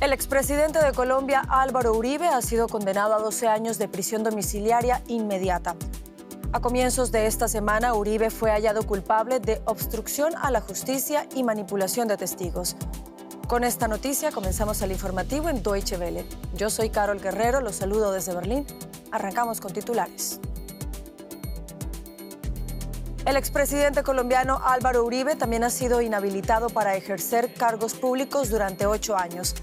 El expresidente de Colombia, Álvaro Uribe, ha sido condenado a 12 años de prisión domiciliaria inmediata. A comienzos de esta semana, Uribe fue hallado culpable de obstrucción a la justicia y manipulación de testigos. Con esta noticia comenzamos el informativo en Deutsche Welle. Yo soy Carol Guerrero, los saludo desde Berlín. Arrancamos con titulares. El expresidente colombiano Álvaro Uribe también ha sido inhabilitado para ejercer cargos públicos durante 8 años.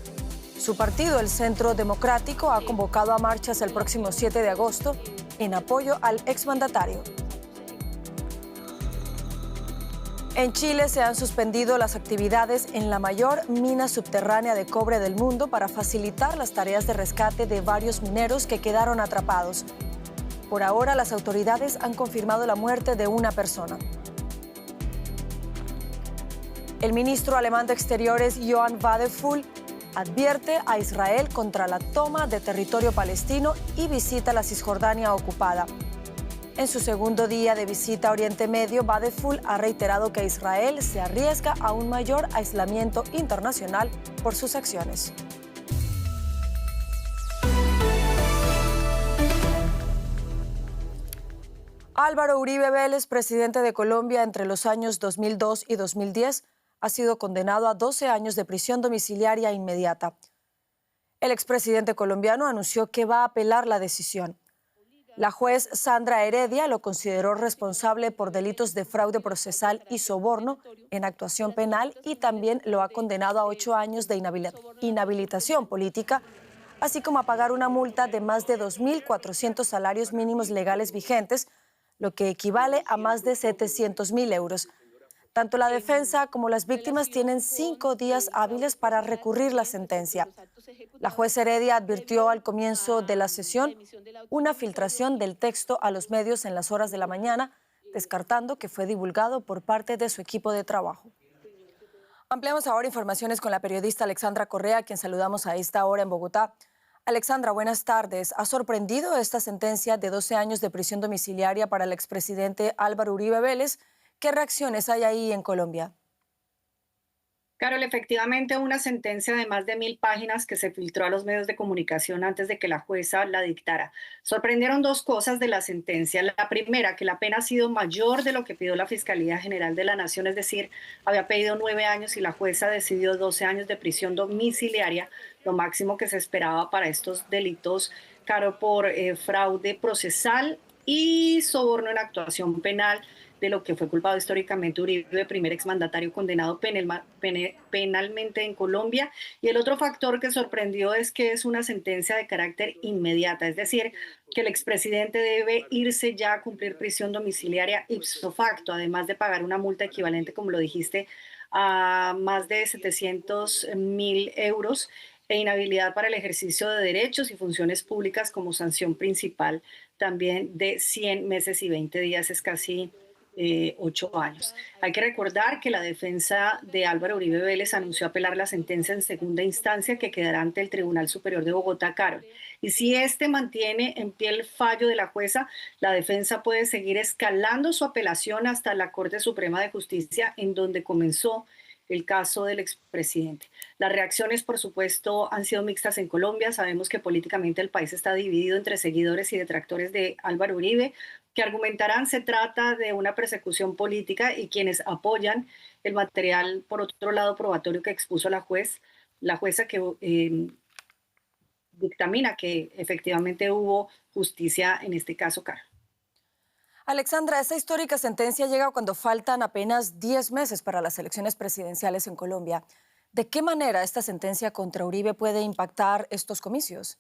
Su partido, el Centro Democrático, ha convocado a marchas el próximo 7 de agosto en apoyo al exmandatario. En Chile se han suspendido las actividades en la mayor mina subterránea de cobre del mundo para facilitar las tareas de rescate de varios mineros que quedaron atrapados. Por ahora, las autoridades han confirmado la muerte de una persona. El ministro alemán de Exteriores, Johann Wadephul, advierte a Israel contra la toma de territorio palestino y visita la Cisjordania ocupada. En su segundo día de visita a Oriente Medio, Wadephul ha reiterado que Israel se arriesga a un mayor aislamiento internacional por sus acciones. Álvaro Uribe Vélez, presidente de Colombia entre los años 2002 y 2010, ha sido condenado a 12 años de prisión domiciliaria inmediata. El expresidente colombiano anunció que va a apelar la decisión. La juez Sandra Heredia lo consideró responsable por delitos de fraude procesal y soborno en actuación penal y también lo ha condenado a 8 años de inhabilitación política, así como a pagar una multa de más de 2.400 salarios mínimos legales vigentes, lo que equivale a más de 700.000 euros. Tanto la defensa como las víctimas tienen 5 días hábiles para recurrir la sentencia. La juez Heredia advirtió al comienzo de la sesión una filtración del texto a los medios en las horas de la mañana, descartando que fue divulgado por parte de su equipo de trabajo. Ampliamos ahora informaciones con la periodista Alexandra Correa, a quien saludamos a esta hora en Bogotá. Alexandra, buenas tardes. ¿Ha sorprendido esta sentencia de 12 años de prisión domiciliaria para el expresidente Álvaro Uribe Vélez? ¿Qué reacciones hay ahí en Colombia? Carol, efectivamente una sentencia de más de 1.000 páginas que se filtró a los medios de comunicación antes de que la jueza la dictara. Sorprendieron dos cosas de la sentencia. La primera, que la pena ha sido mayor de lo que pidió la Fiscalía General de la Nación, es decir, había pedido 9 años y la jueza decidió 12 años de prisión domiciliaria, lo máximo que se esperaba para estos delitos, Carol, por fraude procesal y soborno en actuación penal, de lo que fue culpado históricamente Uribe, primer exmandatario condenado penalmente en Colombia. Y el otro factor que sorprendió es que es una sentencia de carácter inmediata, es decir, que el expresidente debe irse ya a cumplir prisión domiciliaria ipso facto, además de pagar una multa equivalente, como lo dijiste, a más de 700.000 euros e inhabilidad para el ejercicio de derechos y funciones públicas como sanción principal, también de 100 meses y 20 días, es casi 8 años. Hay que recordar que la defensa de Álvaro Uribe Vélez anunció apelar la sentencia en segunda instancia que quedará ante el Tribunal Superior de Bogotá, Carol. Y si este mantiene en pie el fallo de la jueza, la defensa puede seguir escalando su apelación hasta la Corte Suprema de Justicia, en donde comenzó el caso del expresidente. Las reacciones, por supuesto, han sido mixtas en Colombia. Sabemos que políticamente el país está dividido entre seguidores y detractores de Álvaro Uribe, que argumentarán se trata de una persecución política, y quienes apoyan el material, por otro lado, probatorio que expuso la jueza que dictamina que efectivamente hubo justicia en este caso, Carlos. Alexandra, esta histórica sentencia llega cuando faltan apenas 10 meses para las elecciones presidenciales en Colombia. ¿De qué manera esta sentencia contra Uribe puede impactar estos comicios?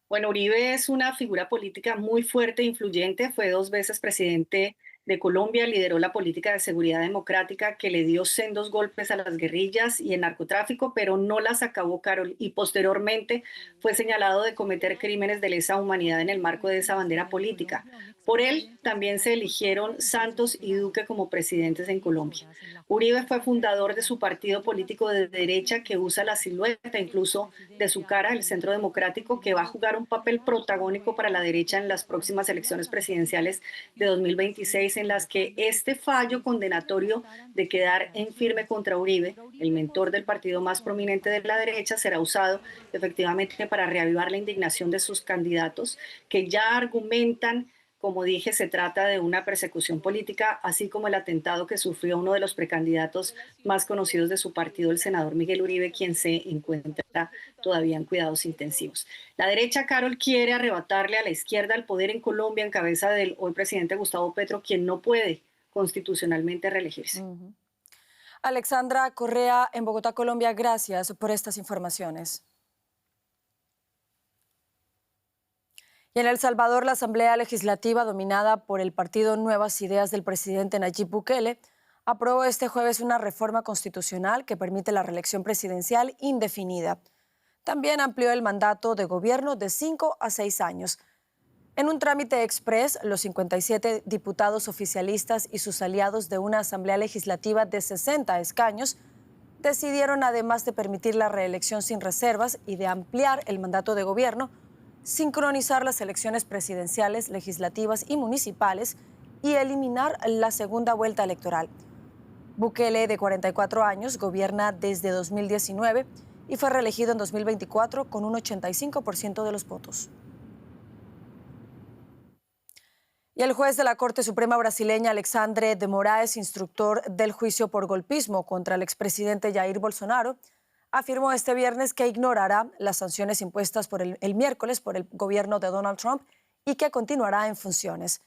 Bueno, Uribe es una figura política muy fuerte e influyente. Fue 2 veces presidente de Colombia, lideró la política de seguridad democrática que le dio sendos golpes a las guerrillas y el narcotráfico, pero no las acabó, Carol, y posteriormente fue señalado de cometer crímenes de lesa humanidad en el marco de esa bandera política. Por él también se eligieron Santos y Duque como presidentes en Colombia. Uribe fue fundador de su partido político de derecha que usa la silueta incluso de su cara, el Centro Democrático, que va a jugar un papel protagónico para la derecha en las próximas elecciones presidenciales de 2026, en las que este fallo condenatorio de quedar en firme contra Uribe, el mentor del partido más prominente de la derecha, será usado efectivamente para reavivar la indignación de sus candidatos, que ya argumentan. Como dije, se trata de una persecución política, así como el atentado que sufrió uno de los precandidatos más conocidos de su partido, el senador Miguel Uribe, quien se encuentra todavía en cuidados intensivos. La derecha, Carol, quiere arrebatarle a la izquierda el poder en Colombia en cabeza del hoy presidente Gustavo Petro, quien no puede constitucionalmente reelegirse. Alexandra Correa, en Bogotá, Colombia, gracias por estas informaciones. Y en El Salvador, la Asamblea Legislativa, dominada por el partido Nuevas Ideas del presidente Nayib Bukele, aprobó este jueves una reforma constitucional que permite la reelección presidencial indefinida. También amplió el mandato de gobierno de 5 a 6 años. En un trámite express, los 57 diputados oficialistas y sus aliados de una Asamblea Legislativa de 60 escaños decidieron, además de permitir la reelección sin reservas y de ampliar el mandato de gobierno, sincronizar las elecciones presidenciales, legislativas y municipales y eliminar la segunda vuelta electoral. Bukele, de 44 años, gobierna desde 2019 y fue reelegido en 2024 con un 85% de los votos. Y el juez de la Corte Suprema brasileña, Alexandre de Moraes, instructor del juicio por golpismo contra el expresidente Jair Bolsonaro, afirmó este viernes que ignorará las sanciones impuestas el miércoles por el gobierno de Donald Trump y que continuará en funciones.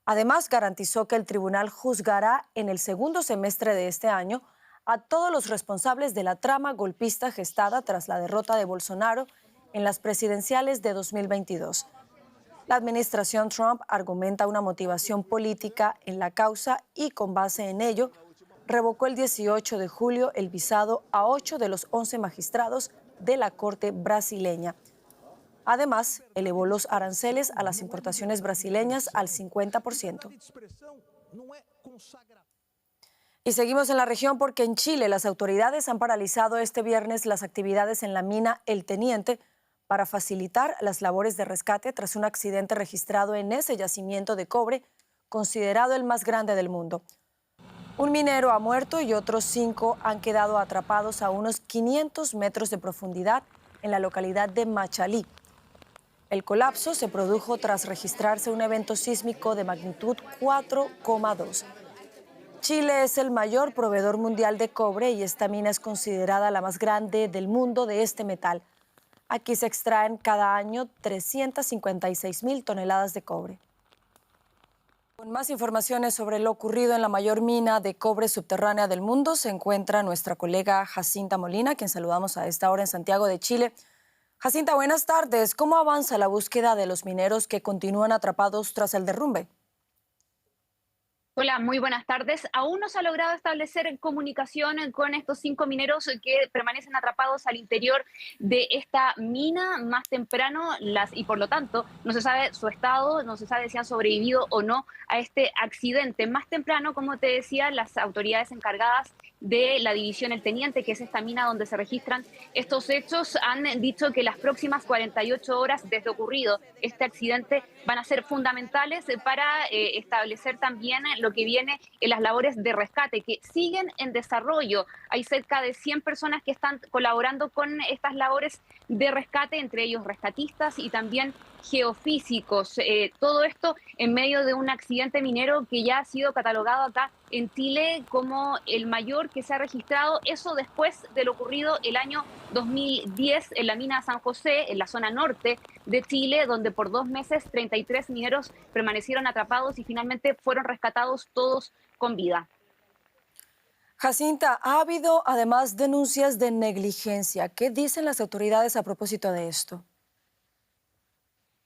Además, garantizó que el tribunal juzgará en el segundo semestre de este año a todos los responsables de la trama golpista gestada tras la derrota de Bolsonaro en las presidenciales de 2022. La administración Trump argumenta una motivación política en la causa y, con base en ello, revocó el 18 de julio el visado a 8 de los 11 magistrados de la Corte brasileña. Además, elevó los aranceles a las importaciones brasileñas al 50%. Y seguimos en la región porque en Chile las autoridades han paralizado este viernes las actividades en la mina El Teniente para facilitar las labores de rescate tras un accidente registrado en ese yacimiento de cobre, considerado el más grande del mundo. Un minero ha muerto y otros 5 han quedado atrapados a unos 500 metros de profundidad en la localidad de Machalí. El colapso se produjo tras registrarse un evento sísmico de magnitud 4,2. Chile es el mayor proveedor mundial de cobre y esta mina es considerada la más grande del mundo de este metal. Aquí se extraen cada año 356.000 toneladas de cobre. Con más informaciones sobre lo ocurrido en la mayor mina de cobre subterránea del mundo se encuentra nuestra colega Jacinta Molina, quien saludamos a esta hora en Santiago de Chile. Jacinta, buenas tardes. ¿Cómo avanza la búsqueda de los mineros que continúan atrapados tras el derrumbe? Hola, muy buenas tardes. Aún no se ha logrado establecer comunicación con estos 5 mineros que permanecen atrapados al interior de esta mina más temprano y por lo tanto no se sabe su estado, no se sabe si han sobrevivido o no a este accidente. Más temprano, como te decía, las autoridades encargadas de la división El Teniente, que es esta mina donde se registran estos hechos, han dicho que las próximas 48 horas desde ocurrido este accidente van a ser fundamentales para establecer también lo que viene en las labores de rescate, que siguen en desarrollo. Hay cerca de 100 personas que están colaborando con estas labores de rescate, entre ellos rescatistas y también geofísicos. Todo esto en medio de un accidente minero que ya ha sido catalogado acá en Chile como el mayor que se ha registrado, eso después de lo ocurrido el año 2010 en la mina San José, en la zona norte de Chile, donde por 2 meses 33 mineros permanecieron atrapados y finalmente fueron rescatados todos con vida. Jacinta, ha habido además denuncias de negligencia. ¿Qué dicen las autoridades a propósito de esto?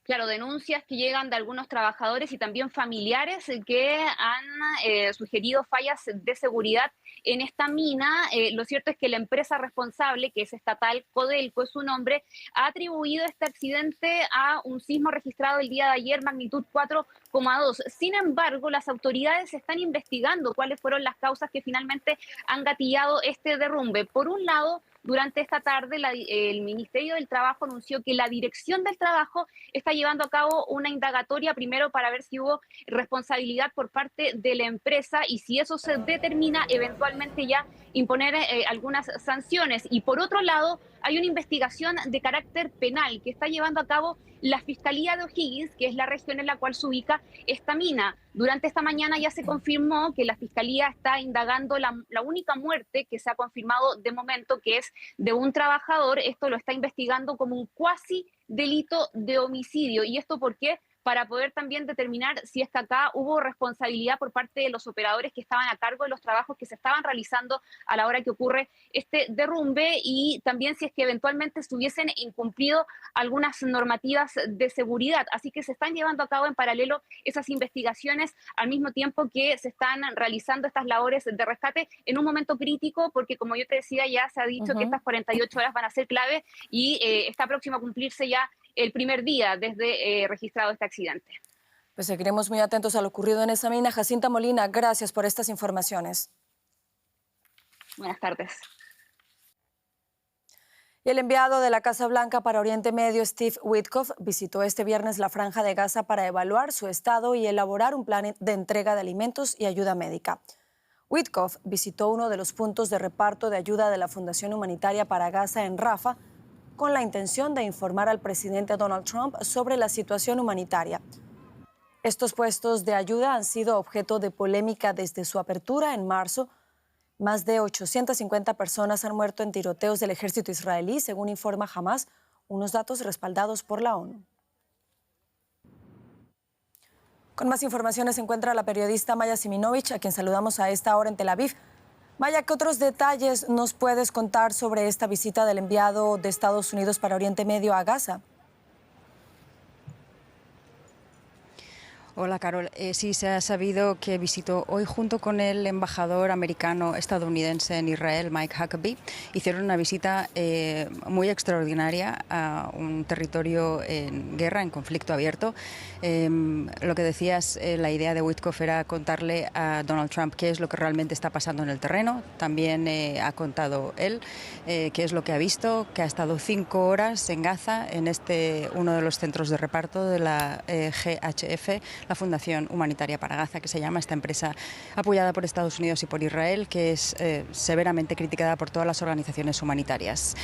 Claro, denuncias que llegan de algunos trabajadores y también familiares que han sugerido fallas de seguridad en esta mina. Lo cierto es que la empresa responsable, que es estatal, Codelco es su nombre, ha atribuido este accidente a un sismo registrado el día de ayer, magnitud 4,2. Sin embargo, las autoridades están investigando cuáles fueron las causas que finalmente han gatillado este derrumbe. Por un lado, durante esta tarde, el Ministerio del Trabajo anunció que la Dirección del Trabajo está llevando a cabo una indagatoria primero para ver si hubo responsabilidad por parte de la empresa y si eso se determina, eventualmente ya imponer algunas sanciones. Y por otro lado, hay una investigación de carácter penal que está llevando a cabo la Fiscalía de O'Higgins, que es la región en la cual se ubica esta mina. Durante esta mañana ya se confirmó que la Fiscalía está indagando la única muerte que se ha confirmado de momento, que es de un trabajador. Esto lo está investigando como un cuasi delito de homicidio. ¿Y esto por qué? Para poder también determinar si es que acá hubo responsabilidad por parte de los operadores que estaban a cargo de los trabajos que se estaban realizando a la hora que ocurre este derrumbe, y también si es que eventualmente estuviesen incumplido algunas normativas de seguridad. Así que se están llevando a cabo en paralelo esas investigaciones al mismo tiempo que se están realizando estas labores de rescate en un momento crítico, porque como yo te decía, ya se ha dicho que estas 48 horas van a ser clave y está próximo a cumplirse ya el primer día desde registrado este accidente. Pues seguiremos muy atentos a lo ocurrido en esa mina. Jacinta Molina, gracias por estas informaciones. Buenas tardes. Y el enviado de la Casa Blanca para Oriente Medio, Steve Witkoff, visitó este viernes la Franja de Gaza para evaluar su estado y elaborar un plan de entrega de alimentos y ayuda médica. Witkoff visitó uno de los puntos de reparto de ayuda de la Fundación Humanitaria para Gaza en Rafah, con la intención de informar al presidente Donald Trump sobre la situación humanitaria. Estos puestos de ayuda han sido objeto de polémica desde su apertura en marzo. Más de 850 personas han muerto en tiroteos del ejército israelí, según informa Hamas, unos datos respaldados por la ONU. Con más informaciones se encuentra la periodista Maya Siminovich, a quien saludamos a esta hora en Tel Aviv. Maya, ¿qué otros detalles nos puedes contar sobre esta visita del enviado de Estados Unidos para Oriente Medio a Gaza? Hola, Carol. Sí, se ha sabido que visitó hoy junto con el embajador americano-estadounidense en Israel, Mike Huckabee. Hicieron una visita muy extraordinaria a un territorio en guerra, en conflicto abierto. Lo que decías, la idea de Witkoff era contarle a Donald Trump qué es lo que realmente está pasando en el terreno. También ha contado él qué es lo que ha visto, que ha estado 5 horas en Gaza, en uno de los centros de reparto de la GHF, la Fundación Humanitaria para Gaza, que se llama esta empresa apoyada por Estados Unidos y por Israel, que es severamente criticada por todas las organizaciones humanitarias.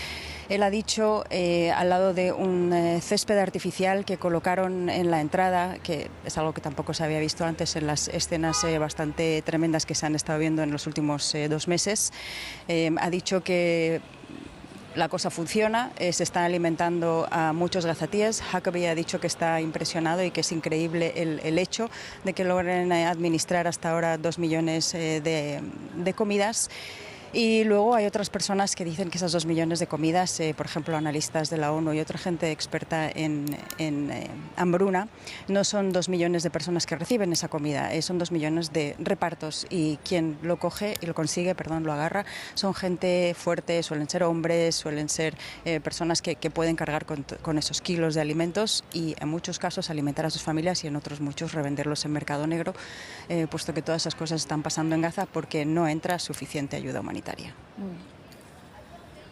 Él ha dicho, al lado de un césped artificial que colocaron en la entrada, que es algo que tampoco se había visto antes en las escenas bastante tremendas que se han estado viendo en los últimos 2 meses, ha dicho que la cosa funciona, se están alimentando a muchos gazatíes. Huckabee ha dicho que está impresionado y que es increíble el hecho de que logren administrar hasta ahora 2 millones de comidas. Y luego hay otras personas que dicen que esas 2 millones de comidas, por ejemplo, analistas de la ONU y otra gente experta en hambruna, no son 2 millones de personas que reciben esa comida, son 2 millones de repartos, y quien lo coge y lo consigue, lo agarra, son gente fuerte, suelen ser hombres, suelen ser personas que pueden cargar con esos kilos de alimentos y en muchos casos alimentar a sus familias, y en otros muchos revenderlos en mercado negro, puesto que todas esas cosas están pasando en Gaza porque no entra suficiente ayuda humanitaria.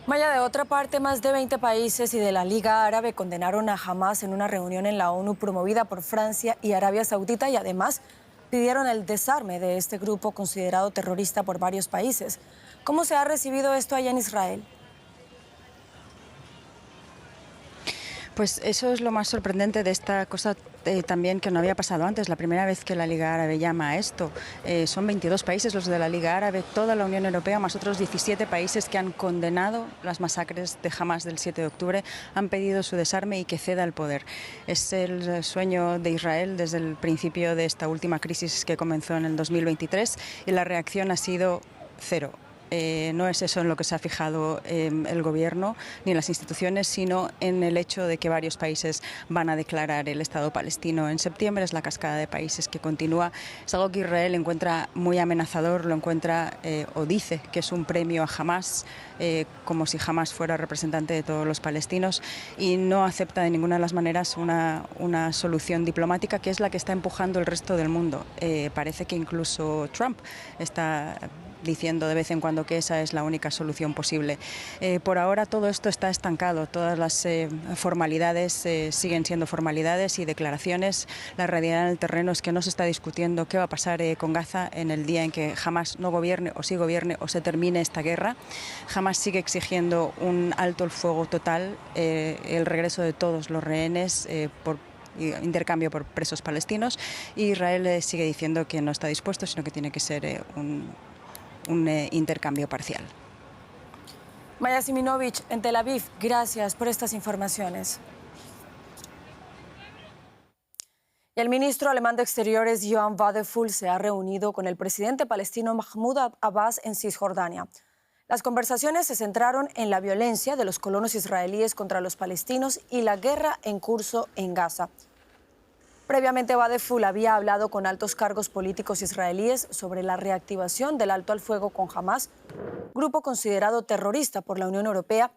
Maya, de otra parte, más de 20 países y de la Liga Árabe condenaron a Hamas en una reunión en la ONU promovida por Francia y Arabia Saudita, y además pidieron el desarme de este grupo considerado terrorista por varios países. ¿Cómo se ha recibido esto allá en Israel? Pues eso es lo más sorprendente de esta cosa también, que no había pasado antes. La primera vez que la Liga Árabe llama a esto. Son 22 países los de la Liga Árabe, toda la Unión Europea, más otros 17 países que han condenado las masacres de Hamas del 7 de octubre, han pedido su desarme y que ceda el poder. Es el sueño de Israel desde el principio de esta última crisis que comenzó en el 2023, y la reacción ha sido cero. no es eso en lo que se ha fijado el gobierno ni las instituciones, sino en el hecho de que varios países van a declarar el Estado palestino en septiembre. Es la cascada de países que continúa. Es algo que Israel encuentra muy amenazador, lo encuentra o dice que es un premio a Hamás, como si Hamás fuera representante de todos los palestinos, y no acepta de ninguna de las maneras una solución diplomática, que es la que está empujando el resto del mundo. Parece que incluso Trump está diciendo de vez en cuando que esa es la única solución posible. Por ahora todo esto está estancado, todas las formalidades siguen siendo formalidades y declaraciones. La realidad en el terreno es que no se está discutiendo qué va a pasar con Gaza en el día en que Hamás no gobierne o sí gobierne o se termine esta guerra. Hamás sigue exigiendo un alto el fuego total, el regreso de todos los rehenes por intercambio por presos palestinos, y Israel sigue diciendo que no está dispuesto, sino que tiene que ser un intercambio parcial. Maya Siminovich, en Tel Aviv, gracias por estas informaciones. Y el ministro alemán de Exteriores, Johann Wadephul, se ha reunido con el presidente palestino Mahmoud Abbas en Cisjordania. Las conversaciones se centraron en la violencia de los colonos israelíes contra los palestinos y la guerra en curso en Gaza. Previamente, Wadephul había hablado con altos cargos políticos israelíes sobre la reactivación del alto al fuego con Hamás, grupo considerado terrorista por la Unión Europea,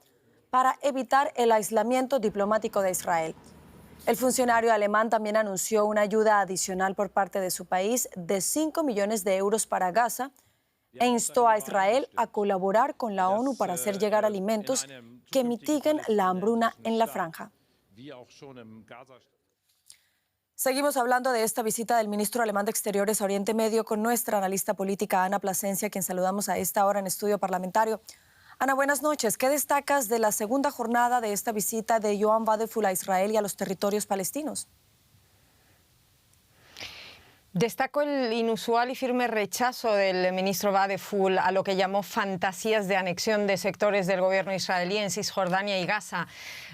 para evitar el aislamiento diplomático de Israel. El funcionario alemán también anunció una ayuda adicional por parte de su país de 5 millones de euros para Gaza e instó a Israel a colaborar con la ONU para hacer llegar alimentos que mitiguen la hambruna en la franja. Seguimos hablando de esta visita del ministro alemán de Exteriores a Oriente Medio con nuestra analista política Ana Plasencia, quien saludamos a esta hora en Estudio Parlamentario. Ana, buenas noches. ¿Qué destacas de la segunda jornada de esta visita de Johann Wadephul a Israel y a los territorios palestinos? Destacó el inusual y firme rechazo del ministro Wadephul a lo que llamó fantasías de anexión de sectores del gobierno israelí en Cisjordania y Gaza.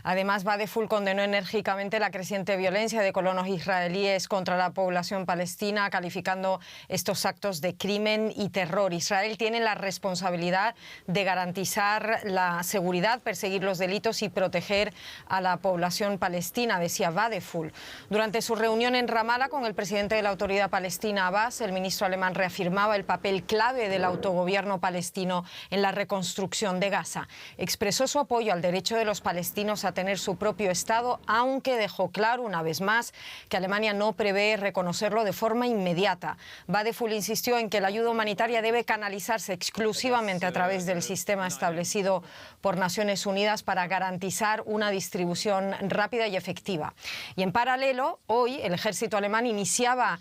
Además, Wadephul condenó enérgicamente la creciente violencia de colonos israelíes contra la población palestina, calificando estos actos de crimen y terror. Israel tiene la responsabilidad de garantizar la seguridad, perseguir los delitos y proteger a la población palestina, decía Wadephul. Durante su reunión en Ramallah con el presidente de la Autoridad Palestina, Abbas, el ministro alemán reafirmaba el papel clave del autogobierno palestino en la reconstrucción de Gaza. Expresó su apoyo al derecho de los palestinos a tener su propio Estado, aunque dejó claro una vez más que Alemania no prevé reconocerlo de forma inmediata. Wadephul insistió en que la ayuda humanitaria debe canalizarse exclusivamente a través del sistema establecido por Naciones Unidas para garantizar una distribución rápida y efectiva. Y en paralelo, hoy el ejército alemán iniciaba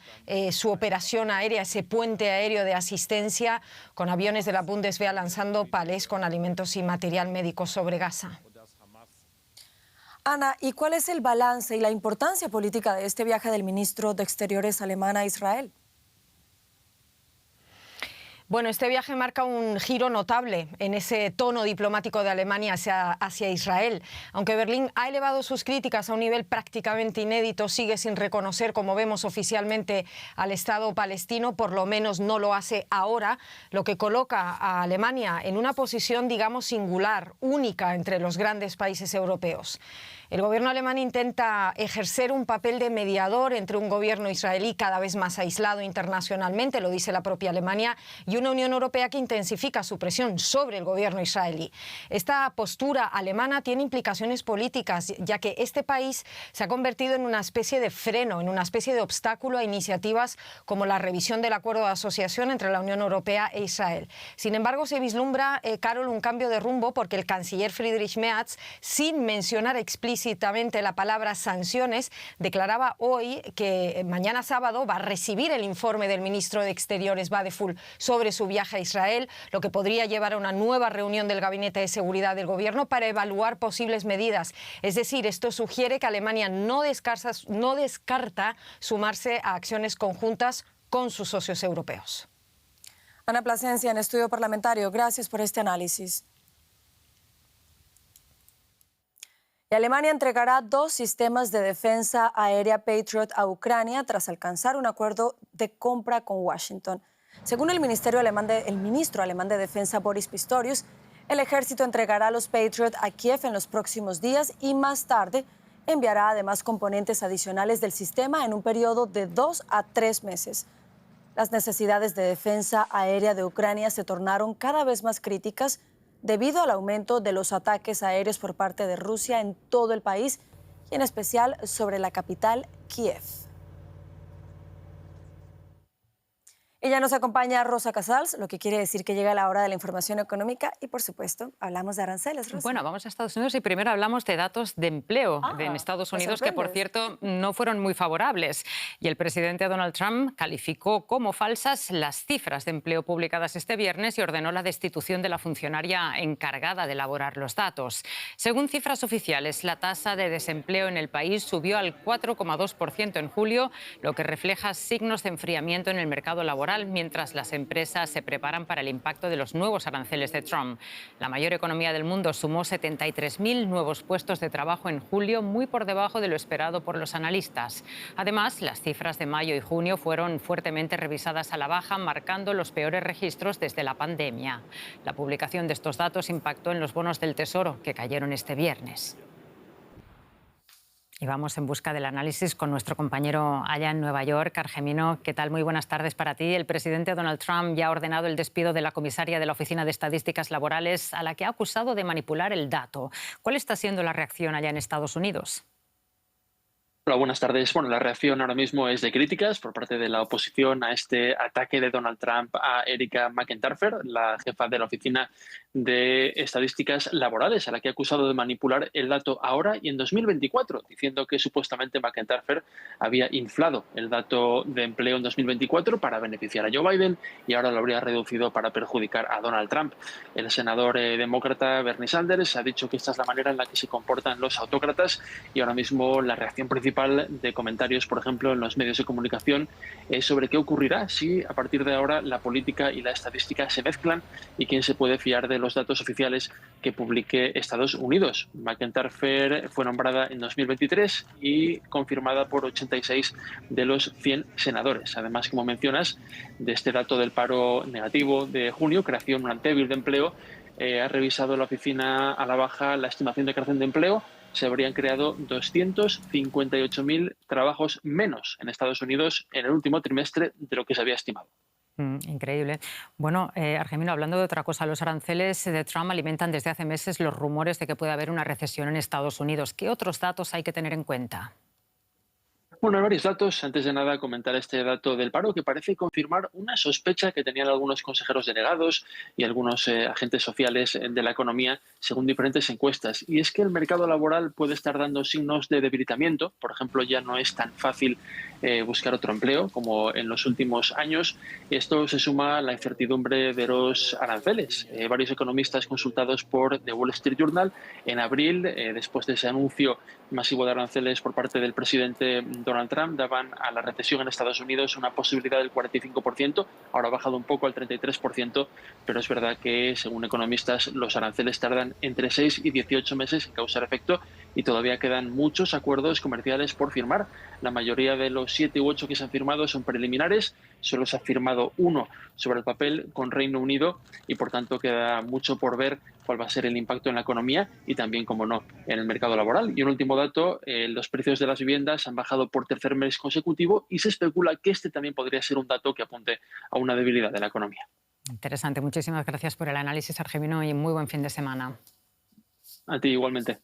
su operación aérea, ese puente aéreo de asistencia, con aviones de la Bundeswehr lanzando palés con alimentos y material médico sobre Gaza. Ana, ¿y cuál es el balance y la importancia política de este viaje del ministro de Exteriores alemán a Israel? Bueno, este viaje marca un giro notable en ese tono diplomático de Alemania hacia Israel. Aunque Berlín ha elevado sus críticas a un nivel prácticamente inédito, sigue sin reconocer, como vemos oficialmente, al Estado palestino, por lo menos no lo hace ahora, lo que coloca a Alemania en una posición, digamos, singular, única entre los grandes países europeos. El gobierno alemán intenta ejercer un papel de mediador entre un gobierno israelí cada vez más aislado internacionalmente, lo dice la propia Alemania, y una Unión Europea que intensifica su presión sobre el gobierno israelí. Esta postura alemana tiene implicaciones políticas, ya que este país se ha convertido en una especie de freno, en una especie de obstáculo a iniciativas como la revisión del acuerdo de asociación entre la Unión Europea e Israel. Sin embargo, se vislumbra, Carol, un cambio de rumbo porque el canciller Friedrich Merz, sin mencionar explícitamente la palabra sanciones, declaraba hoy que mañana sábado va a recibir el informe del ministro de Exteriores Wadephul sobre su viaje a Israel, lo que podría llevar a una nueva reunión del Gabinete de Seguridad del Gobierno para evaluar posibles medidas. Es decir, esto sugiere que Alemania no descarta sumarse a acciones conjuntas con sus socios europeos. Ana Plasencia, en Estudio Parlamentario, gracias por este análisis. Y Alemania entregará 2 sistemas de defensa aérea Patriot a Ucrania tras alcanzar un acuerdo de compra con Washington. Según el ministro alemán de Defensa Boris Pistorius, el ejército entregará los Patriot a Kiev en los próximos días y más tarde enviará además componentes adicionales del sistema en un periodo de 2 a 3 meses. Las necesidades de defensa aérea de Ucrania se tornaron cada vez más críticas debido al aumento de los ataques aéreos por parte de Rusia en todo el país y en especial sobre la capital, Kiev. Y ya nos acompaña Rosa Casals, lo que quiere decir que llega la hora de la información económica y, por supuesto, hablamos de aranceles, Rosa. Bueno, vamos a Estados Unidos y primero hablamos de datos de empleo en Estados Unidos, que, por cierto, no fueron muy favorables. Y el presidente Donald Trump calificó como falsas las cifras de empleo publicadas este viernes y ordenó la destitución de la funcionaria encargada de elaborar los datos. Según cifras oficiales, la tasa de desempleo en el país subió al 4,2% en julio, lo que refleja signos de enfriamiento en el mercado laboral, mientras las empresas se preparan para el impacto de los nuevos aranceles de Trump. La mayor economía del mundo sumó 73.000 nuevos puestos de trabajo en julio, muy por debajo de lo esperado por los analistas. Además, las cifras de mayo y junio fueron fuertemente revisadas a la baja, marcando los peores registros desde la pandemia. La publicación de estos datos impactó en los bonos del Tesoro, que cayeron este viernes. Y vamos en busca del análisis con nuestro compañero allá en Nueva York, Argemino. ¿Qué tal? Muy buenas tardes para ti. El presidente Donald Trump ya ha ordenado el despido de la comisaria de la Oficina de Estadísticas Laborales, a la que ha acusado de manipular el dato. ¿Cuál está siendo la reacción allá en Estados Unidos? Hola, buenas tardes. Bueno, la reacción ahora mismo es de críticas por parte de la oposición a este ataque de Donald Trump a Erika McEntire, la jefa de la Oficina de Estadísticas Laborales, a la que ha acusado de manipular el dato ahora y en 2024, diciendo que supuestamente McEntire había inflado el dato de empleo en 2024 para beneficiar a Joe Biden y ahora lo habría reducido para perjudicar a Donald Trump. El senador demócrata Bernie Sanders ha dicho que esta es la manera en la que se comportan los autócratas y ahora mismo la reacción principal de comentarios, por ejemplo, en los medios de comunicación, es sobre qué ocurrirá si a partir de ahora la política y la estadística se mezclan y quién se puede fiar de los datos oficiales que publique Estados Unidos. McEntire fue nombrada en 2023 y confirmada por 86 de los 100 senadores. Además, como mencionas, de este dato del paro negativo de junio, creación débil de empleo, ha revisado la oficina a la baja la estimación de creación de empleo. Se habrían creado 258.000 trabajos menos en Estados Unidos en el último trimestre de lo que se había estimado. Increíble. Bueno, Argemino, hablando de otra cosa, los aranceles de Trump alimentan desde hace meses los rumores de que puede haber una recesión en Estados Unidos. ¿Qué otros datos hay que tener en cuenta? Bueno, hay varios datos. Antes de nada, comentar este dato del paro que parece confirmar una sospecha que tenían algunos consejeros delegados y algunos agentes sociales de la economía, según diferentes encuestas. Y es que el mercado laboral puede estar dando signos de debilitamiento. Por ejemplo, ya no es tan fácil buscar otro empleo como en los últimos años. Esto se suma a la incertidumbre de los aranceles. Varios economistas consultados por The Wall Street Journal en abril, después de ese anuncio masivo de aranceles por parte del presidente Donald Trump, daban a la recesión en Estados Unidos una posibilidad del 45%, ahora ha bajado un poco al 33%, pero es verdad que, según economistas, los aranceles tardan entre 6 y 18 meses en causar efecto y todavía quedan muchos acuerdos comerciales por firmar. La mayoría de los 7 u 8 que se han firmado son preliminares, solo se ha firmado uno sobre el papel con Reino Unido y, por tanto, queda mucho por ver cuál va a ser el impacto en la economía y también, como no, en el mercado laboral. Y un último dato, los precios de las viviendas han bajado por tercer mes consecutivo y se especula que este también podría ser un dato que apunte a una debilidad de la economía. Interesante. Muchísimas gracias por el análisis, Argemino, y muy buen fin de semana. A ti igualmente.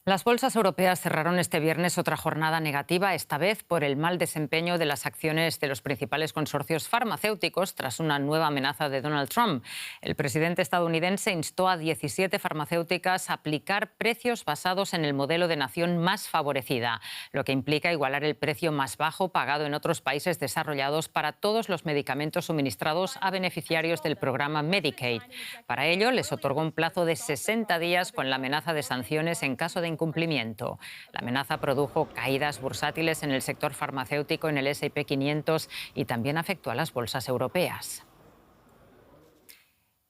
Las bolsas europeas cerraron este viernes otra jornada negativa, esta vez por el mal desempeño de las acciones de los principales consorcios farmacéuticos tras una nueva amenaza de Donald Trump. El presidente estadounidense instó a 17 farmacéuticas a aplicar precios basados en el modelo de nación más favorecida, lo que implica igualar el precio más bajo pagado en otros países desarrollados para todos los medicamentos suministrados a beneficiarios del programa Medicaid. Para ello, les otorgó un plazo de 60 días con la amenaza de sanciones en caso de incumplimiento. La amenaza produjo caídas bursátiles en el sector farmacéutico en el S&P 500 y también afectó a las bolsas europeas.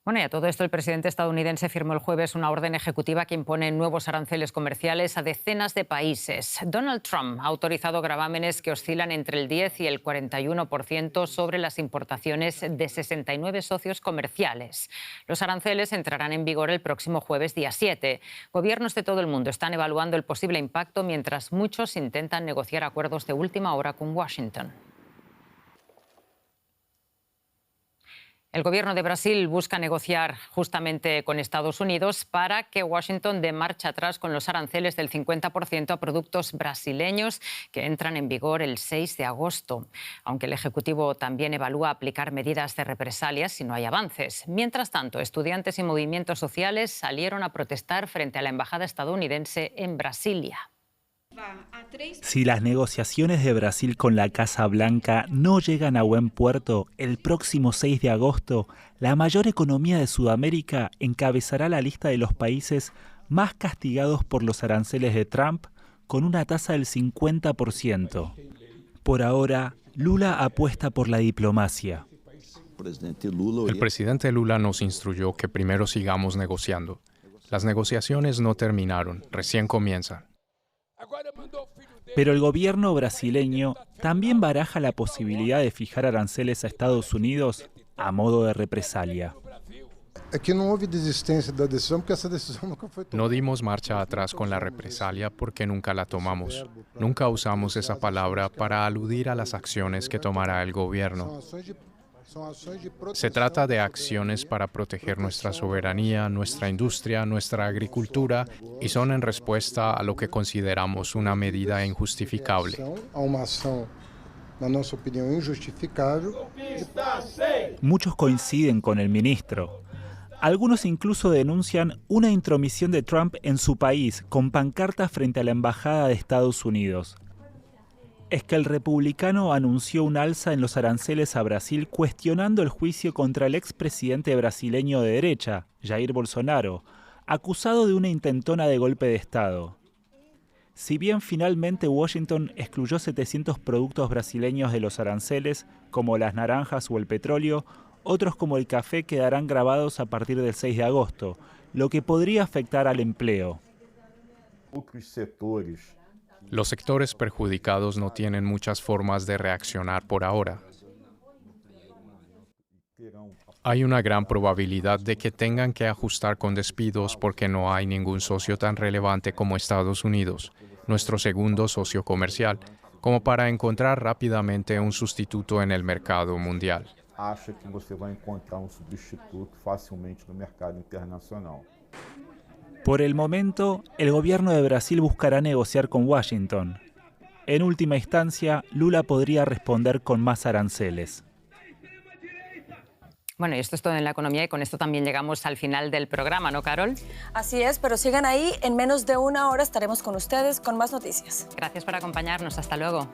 Bueno, y a todo esto el presidente estadounidense firmó el jueves una orden ejecutiva que impone nuevos aranceles comerciales a decenas de países. Donald Trump ha autorizado gravámenes que oscilan entre el 10 y el 41% sobre las importaciones de 69 socios comerciales. Los aranceles entrarán en vigor el próximo jueves, día 7. Gobiernos de todo el mundo están evaluando el posible impacto mientras muchos intentan negociar acuerdos de última hora con Washington. El gobierno de Brasil busca negociar justamente con Estados Unidos para que Washington dé marcha atrás con los aranceles del 50% a productos brasileños que entran en vigor el 6 de agosto. Aunque el Ejecutivo también evalúa aplicar medidas de represalias si no hay avances. Mientras tanto, estudiantes y movimientos sociales salieron a protestar frente a la embajada estadounidense en Brasilia. Si las negociaciones de Brasil con la Casa Blanca no llegan a buen puerto, el próximo 6 de agosto, la mayor economía de Sudamérica encabezará la lista de los países más castigados por los aranceles de Trump, con una tasa del 50%. Por ahora, Lula apuesta por la diplomacia. El presidente Lula nos instruyó que primero sigamos negociando. Las negociaciones no terminaron, recién comienzan. Pero el gobierno brasileño también baraja la posibilidad de fijar aranceles a Estados Unidos a modo de represalia. No dimos marcha atrás con la represalia porque nunca la tomamos. Nunca usamos esa palabra para aludir a las acciones que tomará el gobierno. Se trata de acciones para proteger nuestra soberanía, nuestra industria, nuestra agricultura y son en respuesta a lo que consideramos una medida injustificable. Muchos coinciden con el ministro. Algunos incluso denuncian una intromisión de Trump en su país con pancartas frente a la embajada de Estados Unidos. Es que el republicano anunció un alza en los aranceles a Brasil cuestionando el juicio contra el expresidente brasileño de derecha, Jair Bolsonaro, acusado de una intentona de golpe de Estado. Si bien finalmente Washington excluyó 700 productos brasileños de los aranceles, como las naranjas o el petróleo, otros como el café quedarán grabados a partir del 6 de agosto, lo que podría afectar al empleo. Los sectores perjudicados no tienen muchas formas de reaccionar por ahora. Hay una gran probabilidad de que tengan que ajustar con despidos porque no hay ningún socio tan relevante como Estados Unidos, nuestro segundo socio comercial, como para encontrar rápidamente un sustituto en el mercado mundial. Por el momento, el gobierno de Brasil buscará negociar con Washington. En última instancia, Lula podría responder con más aranceles. Bueno, y esto es todo en la economía y con esto también llegamos al final del programa, ¿no, Carol? Así es, pero sigan ahí. En menos de una hora estaremos con ustedes con más noticias. Gracias por acompañarnos. Hasta luego.